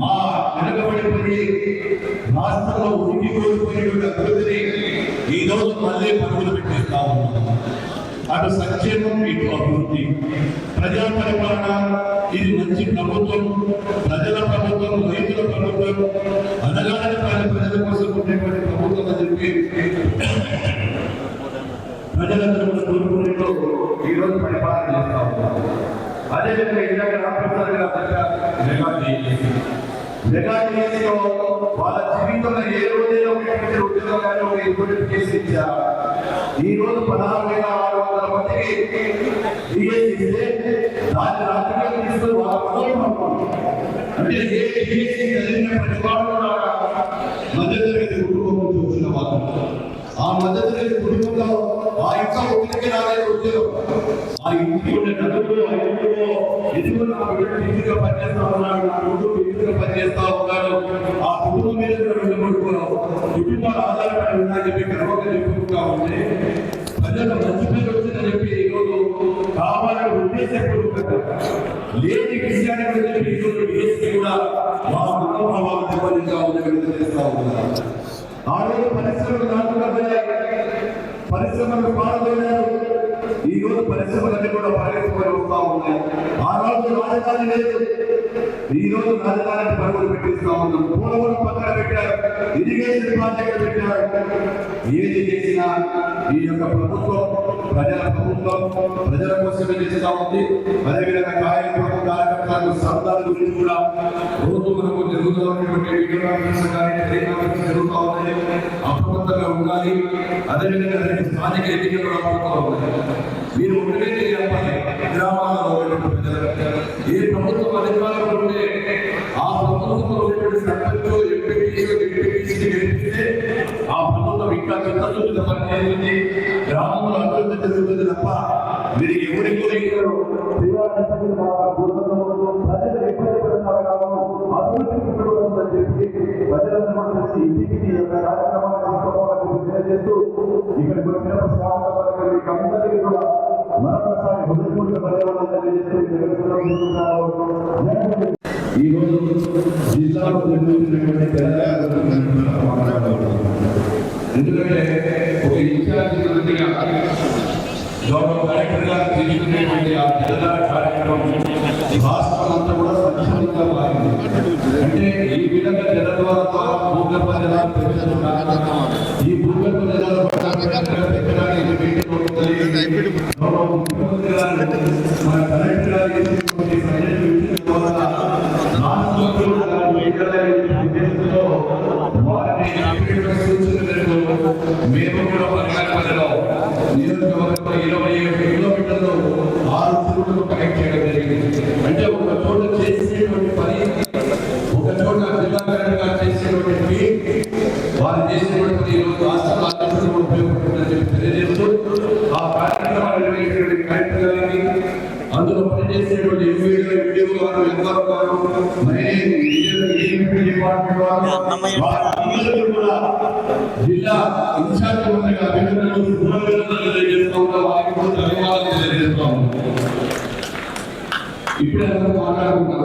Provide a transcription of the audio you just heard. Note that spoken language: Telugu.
మా వెనకబడిపోయి రాష్ట్రంలో ఉనికి కోల్పోయిన అభివృద్ధిని ఈ రోజు మళ్ళీ పరుగులు పెట్టేస్తా ఉన్నాం. అటు సంక్షేమం, ఇటు అభివృద్ధి, ప్రజా పరిపాలన. ఇది మంచి ప్రభుత్వం, ప్రజల ప్రభుత్వం, రైతుల ప్రభుత్వం, అనగానే ప్రజల కోసం ఉండేటువంటి ప్రభుత్వం అని చెప్పి ప్రజలందరూ కోరుకునేలో ఈ రోజు పరిపాలన చేస్తా ఉన్నారు. అదేవిధంగా ఇందాక రామప్రసాద్ మెగా డిఎస్సీలో వాళ్ళ జీవితంలో ఏ రోజైనా ఒక ఉద్యోగాన్ని ఒక ఇంకోటి చేసి ఇచ్చారు. ఈ రోజు 16,600 మందికి డిఎస్సీ ఇస్తే దాన్ని రాజకీయాలు తీసుకొని అంటే ఏ డిఎస్సీ చదివిన ప్రతి వాళ్ళు మధ్యతరగతి కుటుంబం చూసిన వాళ్ళు. ఆ మధ్యతరగతి కుటుంబంలో ఆ ఇంట్లో ఒకరికి రాలేదు ఉద్యోగం. ఆ ఇంటికి ఉండే నలుగురు ఎదుగు నా బిడ్డ ఇంటిగా పనిచేస్తా ఉన్నాడు, నా కొడుకు ఇంటిగా పనిచేస్తా ఉన్నాడు. ఆ కుటుంబం మీద కుటుంబాలు ఆధారపడి ఉన్నాయని చెప్పి గర్వంగా చెప్పుకుంటా ఉంటే ప్రజలు మంచి పేరు వచ్చిందని చెప్పి ఈరోజు కావాలని ఉద్దేశపూర్వకంగా లేని విషయాన్ని కూడా చెప్పి ఈరోజు డిఎస్సీ కూడా మా మనోభావాలు దెబ్బతింటా ఉందని చేస్తా ఉన్నారు. ఆ రోజు పరిశ్రమలు నాటుకున్నాయి, పరిశ్రమలు పాల్గొన్నారు. ఈ రోజు పరిశ్రమలన్నీ కూడా పరిగెత్తుకొని వస్తూ ఉన్నాయి. ఆ రోజు రాజధాని లేదు, ఈ రోజు రాజధానిని పరుగులు పెట్టిస్తా ఉన్నాం. పోలవరం పక్కన పెట్టారు, ఇరిగేషన్ ప్రాజెక్టు పెట్టారు. ఏది చేసినా ఈ యొక్క ప్రభుత్వం ప్రజల ప్రభుత్వం, ప్రజల కోసమే చేస్తా ఉంది. అదేవిధంగా కార్యకర్తలకు సంతాల గురించి కూడా రోజు మనకు జరుగుతూ ఉన్నటువంటి జరుగుతూ ఉన్నాయి. అప్రమత్తంగా ఉండాలి. అదేవిధంగా స్థానిక ఎన్నికలు రాబోతూ ఉన్నాయి. మీరు ఒకటే చెప్పాలి, గ్రామాలలో ఉన్నటువంటి ప్రజలకు ఏ ప్రభుత్వం అధికారంలో ఉంటే ఆ ప్రభుత్వంలో ఉన్నటువంటి సర్పంచ్ ఎంపీటీసీ గెలిపిస్తే ఆ ప్రభుత్వం ఇంకా చిత్తశుద్ధిగా పనిచేస్తుంది, గ్రామంలో అభివృద్ధి జరుగుతుంది తప్ప మీరు ఎవరికి ప్రజలు ఇబ్బంది పడుతున్నారు కావాలి అభివృద్ధి చెప్పి ప్రజలందరూ కలిసి ఇంటికి యొక్క కార్యక్రమాన్ని తెలియజేస్తూ ఇక్కడికి వచ్చిన మీకు అందరికీ కూడా మరొకసారి హృదయపూర్వక ధన్యవాదాలు తెలియజేస్తూ ఈ రోజు జిల్లాలో జరుగుతున్నటువంటి ఎందుకంటే ఒక ఇన్ఛార్జి గౌరవ కలెక్టర్ గారు తీసుకునేటువంటి ఆ జిల్లా కార్యక్రమం రాష్ట్రం అంతా కూడా స్వచ్ఛంగా మారింది. అంటే ఈ విధంగా జల ద్వారా భూగర్భ జలాలు పెంచుతున్నారు. ఈ భూగర్భ జలాలు పెంచడానికి గౌరవ ముఖ్యమంత్రి గారు మన కలెక్టర్ గారు మేము కూడా పరిగణలో నియోజకవర్గంలో 27 కిలోమీటర్లు 6 చెరువులను కనెక్ట్ చేయడం జరిగింది. అంటే ఒక చోట చేసేటువంటి పని, ఒక చోట జిల్లా కలెక్టర్ చేసేటువంటి వారు చేసేటువంటి ఈరోజు రాష్ట్రాల అధ్యక్షులు ఉపయోగపడుతుందని చెప్పి తెలియజేస్తూ ఆ కార్యక్రమాలు నిర్వహించినటువంటి కలెక్టర్ గారికి, అందులో పనిచేసేటువంటి ఎంపీడీఓ గారు, ఎంఆర్ఓ గారు, డిపార్ట్మెంట్ వారు కూడా జిల్లా ఇన్ఛార్జ్ మంత్రిగా అభినందనలు తెలియజేస్తూ ఉంటాం. వారికి కూడా ధన్యవాదాలు తెలియజేస్తా ఉన్నాం. ఇప్పుడే అందరూ మాట్లాడుకుంటాం.